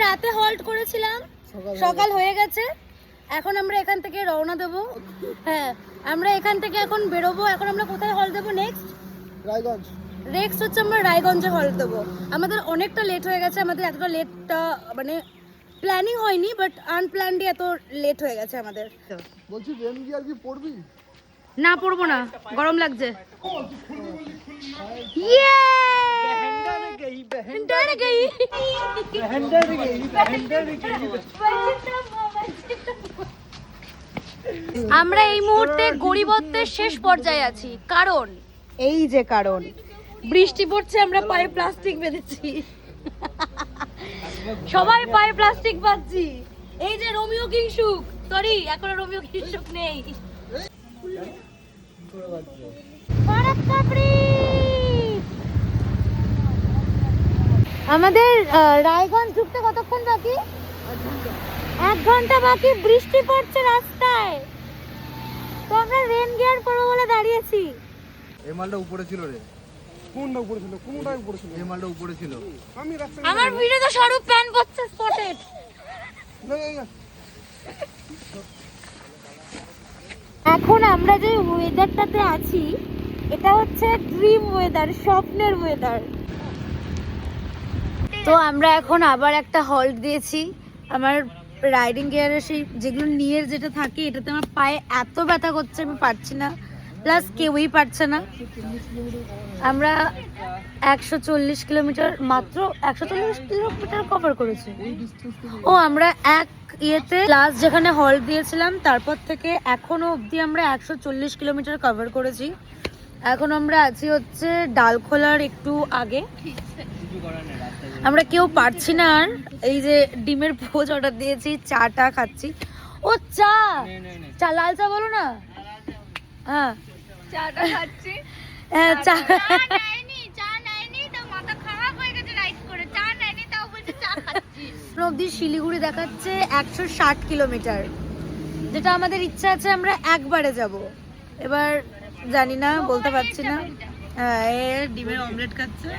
রাতে হল্ট করেছিলাম, সকাল হয়ে গেছে। এখন আমরা এখান থেকে রওনা দেবো। হ্যাঁ, আমরা এখান থেকে এখন বেরোবো। এখন আমরা কোথায় হল্ট দেবো নেক্সট? রায়গঞ্জ। নেক্সট হচ্ছে আমরা রায়গঞ্জে হল্ট দেবো। আমাদের অনেকটা লেট হয়ে গেছে, আমাদের এতটা লেটটা মানে প্ল্যানিং হয়নি, বাট আনপ্ল্যান্ডলি এত লেট হয়ে গেছে আমাদের। বলছি রেন গিয়ার কি পড়বি? না পড়বো না, গরম লাগছে। আমরা এই মুহূর্তে গরিবত্বের শেষ পর্যায়ে আছি, কারণ এই যে কারণ বৃষ্টি পড়ছে, আমরা পায়ে প্লাস্টিক বেঁধেছি, সবাই পায়ে প্লাস্টিক বাঁধছি। এই যে রোমিও কিংসুক, সরি এখনো রোমিও কিংসুক নেই। আমাদের রায়গঞ্জ ঢুকতে কতক্ষণ বাকি? 1 ঘন্টা বাকি। বৃষ্টি পড়ছে রাস্তায়, তো আমরা রেন গিয়ার পরবো বলে দাঁড়িয়েছি। এই মালটা উপরে ছিল রে। কোনটা উপরে ছিল? কোনটা উপরে ছিল? এই মালটা উপরে ছিল। আমি রাস্তায় আমার ভিডিও তো স্বরূপ প্যান করছে স্পটেড। এখন আমরা যে ওয়েদারটাতে আছি, এটা হচ্ছে ড্রিম ওয়েদার, স্বপ্নের ওয়েদার। তো আমরা এখন আবার একটা হল্ট দিয়েছি। আমার রাইডিং গিয়ারের সেই যেগুলো নিয়ের যেটা থাকে, এটাতে আমার পায়ে এত ব্যথা করছে, আমি পারছি না, প্লাস কেউই পারছে না। আমরা 140 কিলোমিটার, মাত্র 140 কিলোমিটার কভার করেছি। ও আমরা এক ইয়েতে লাস্ট যেখানে হল্ট দিয়েছিলাম, তারপর থেকে এখনো অবধি আমরা 140 কিলোমিটার কভার করেছি। এখন আমরা আছি হচ্ছে ডালখোলার একটু আগে। আমরা কেউ পারছি না আর। এই যে ডিমের ভোজ অর্ডার দিয়েছি, চাটা খাচ্ছি। ও চা, চা লাল চা বলো না। হ্যাঁ চাটা খাচ্ছি। হ্যাঁ চা অবধি শিলিগুড়ি দেখাচ্ছে 160 কিলোমিটার, যেটা আমাদের ইচ্ছা আছে আমরা একবারে যাব। এবার জানি না, বলতে পারছি না। হ্যাঁ, ডিমের অমলেট খাচ্ছে।